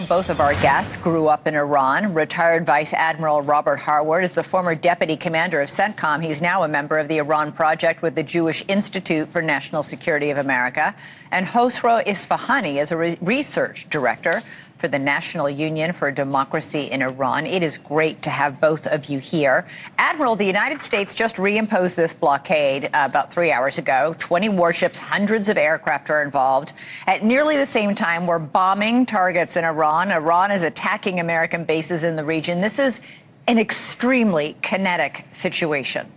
Both of our guests grew up in Iran. Retired Vice Admiral Robert Harward is the former Deputy Commander of CENTCOM. He's now a member of the Iran Project with the Jewish Institute for National Security of America. And Hosro Isfahani is a research director for the National Union for Democracy in Iran. It is great to have both of you here. Admiral, the United States just reimposed this blockade about 3 hours ago. 20 warships, hundreds of aircraft are involved. At nearly the same time, we're bombing targets in Iran. Iran is attacking American bases in the region. This is an extremely kinetic situation.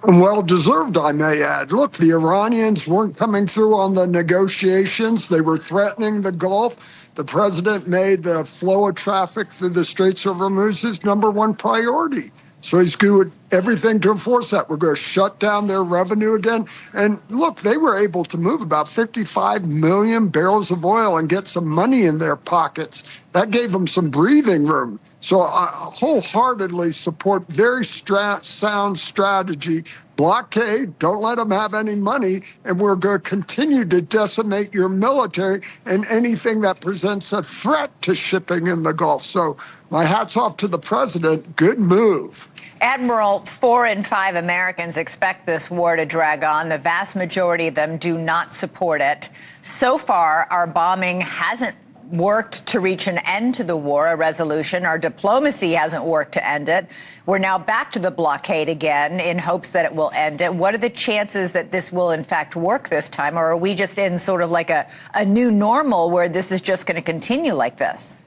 Well deserved, I may add. Look, the Iranians weren't coming through on the negotiations. They were threatening the Gulf. The president made the flow of traffic through the Straits of Hormuz his number one priority. So he's doing everything to enforce that. We're going to shut down their revenue again. And look, they were able to move about 55 million barrels of oil and get some money in their pockets. That gave them some breathing room. So I wholeheartedly support very sound strategy. Blockade, don't let them have any money, and we're going to continue to decimate your military and anything that presents a threat to shipping in the Gulf. So my hat's off to the president. Good move. Admiral, 4 in 5 Americans expect this war to drag on. The vast majority of them do not support it. So far, our bombing hasn't worked to reach an end to the war, a resolution. Our diplomacy hasn't worked to end it. We're now back to the blockade again in hopes that it will end it. What are the chances that this will, in fact, work this time? Or are we just in sort of like a new normal where this is just going to continue like this?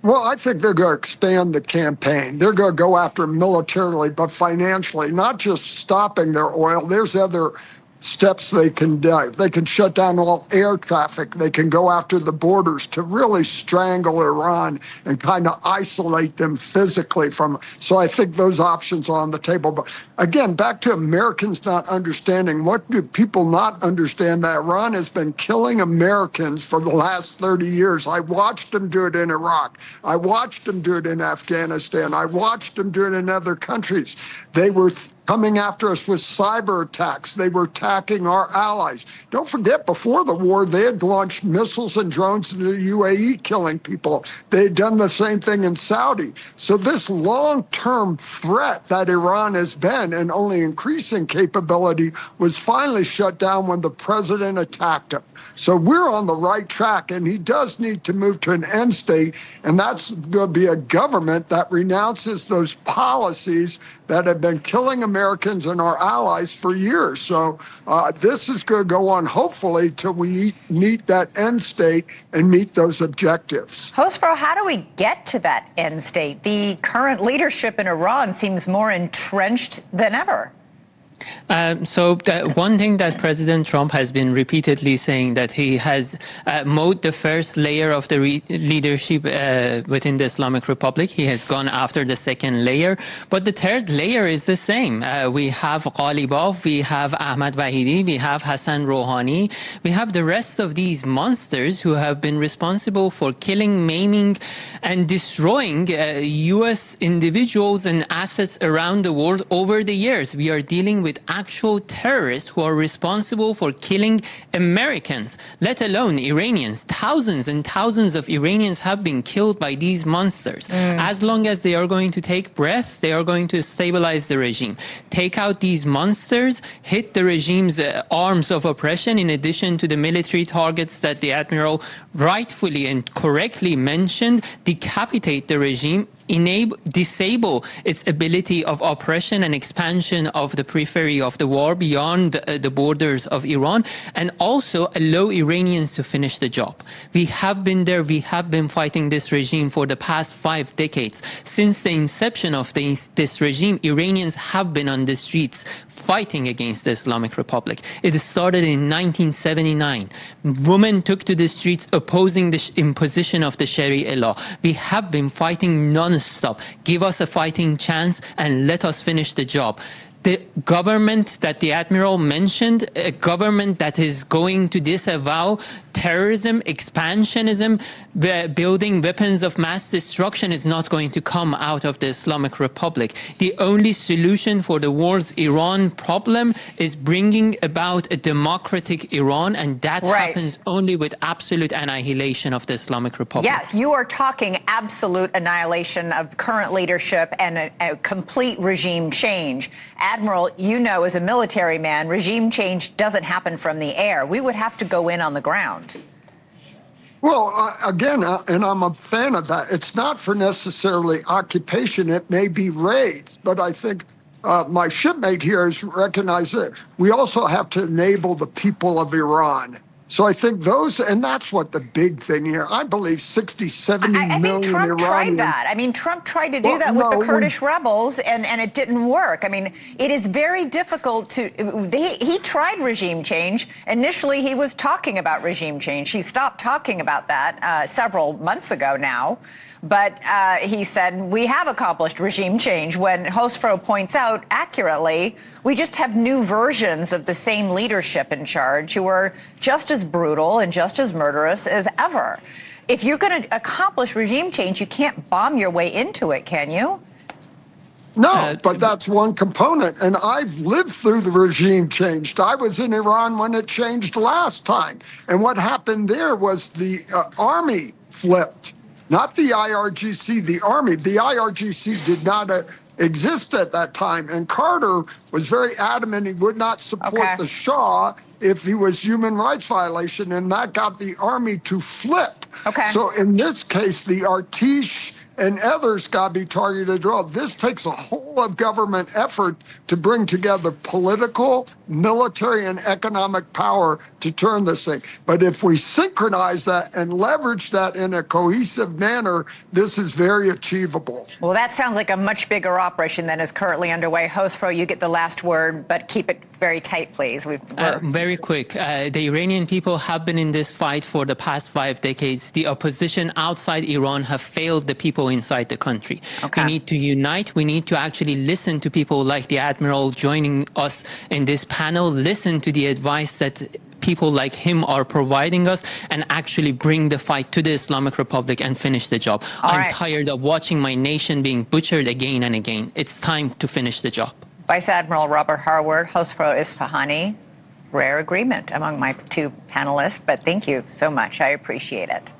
Well, I think they're going to expand the campaign. They're going to go after them militarily, but financially, not just stopping their oil. There's other steps they can do. They can shut down all air traffic. They can go after the borders to really strangle Iran and kind of isolate them physically from. So I think those options are on the table. But again, back to Americans not understanding. What do people not understand? That Iran has been killing Americans for the last 30 years. I watched them do it in Iraq. I watched them do it in Afghanistan. I watched them do it in other countries. They were coming after us with cyber attacks. They were attacking our allies. Don't forget, before the war, they had launched missiles and drones into the UAE, killing people. They had done the same thing in Saudi. So this long-term threat that Iran has been, and only increasing capability, was finally shut down when the president attacked him. So we're on the right track, and he does need to move to an end state, and that's going to be a government that renounces those policies that have been killing Americans and our allies for years. So this is going to go on, hopefully, till we meet that end state and meet those objectives. Hosro, how do we get to that end state? The current leadership in Iran seems more entrenched than ever. So one thing that President Trump has been repeatedly saying, that he has mowed the first layer of the leadership within the Islamic Republic. He has gone after the second layer. But the third layer is the same. We have Ghalibaf, we have Ahmad Vahidi, we have Hassan Rouhani. We have the rest of these monsters who have been responsible for killing, maiming, and destroying U.S. individuals and assets around the world over the years. We are dealing with actual terrorists who are responsible for killing Americans, let alone Iranians. Thousands and thousands of Iranians have been killed by these monsters. As long as they are going to take breath, they are going to stabilize the regime. Take out these monsters, hit the regime's arms of oppression, in addition to the military targets that the Admiral rightfully and correctly mentioned, decapitate the regime, disable its ability of oppression and expansion of the periphery of the war beyond the borders of Iran, and also allow Iranians to finish the job. We have been there. We have been fighting this regime for the past 5 decades. Since the inception of this regime, Iranians have been on the streets fighting against the Islamic Republic. It started in 1979. Women took to the streets opposing the imposition of the Sharia law. We have been fighting non-stop. Give us a fighting chance and let us finish the job. The government that the admiral mentioned, a government that is going to disavow terrorism, expansionism, building weapons of mass destruction, is not going to come out of the Islamic Republic. The only solution for the world's Iran problem is bringing about a democratic Iran, and that happens only with absolute annihilation of the Islamic Republic. Yes, you are talking absolute annihilation of current leadership and a complete regime change. Admiral, you know, as a military man, regime change doesn't happen from the air. We would have to go in on the ground. Well, again, and I'm a fan of that, it's not for necessarily occupation. It may be raids, but I think my shipmate here has recognized that we also have to enable the people of Iran. So I think those, and that's what the big thing here. I believe 60, 70 million Iranians. I think Trump tried that. I mean, Trump tried to do that with the Kurdish rebels, and it didn't work. I mean, it is very difficult to, he tried regime change. Initially, he was talking about regime change. He stopped talking about that several months ago now. But he said, we have accomplished regime change, when Hosfro points out accurately, we just have new versions of the same leadership in charge who are just as brutal and just as murderous as ever. If you're going to accomplish regime change, you can't bomb your way into it, can you? No, but that's one component. And I've lived through the regime change. I was in Iran when it changed last time. And what happened there was the army flipped. Not the IRGC, the army. The IRGC did not exist at that time. And Carter was very adamant he would not support the Shah if he was human rights violation, and that got the army to flip. So in this case, the Artish and others got to be targeted. Well, this takes a whole of government effort to bring together political, military, and economic power to turn this thing. But if we synchronize that and leverage that in a cohesive manner, this is very achievable. Well, that sounds like a much bigger operation than is currently underway. Hosfro, you get the last word, but keep it very tight, please. Very quick. The Iranian people have been in this fight for the past 5 decades. The opposition outside Iran have failed the people inside the country. We need to unite. We need to actually listen to people like the Admiral joining us in this panel, listen to the advice that people like him are providing us, and actually bring the fight to the Islamic Republic and finish the job. I'm tired of watching my nation being butchered again and again. It's time to finish the job. Vice Admiral Robert Harward, Hosfro Isfahani. Rare agreement among my two panelists, but thank you so much. I appreciate it.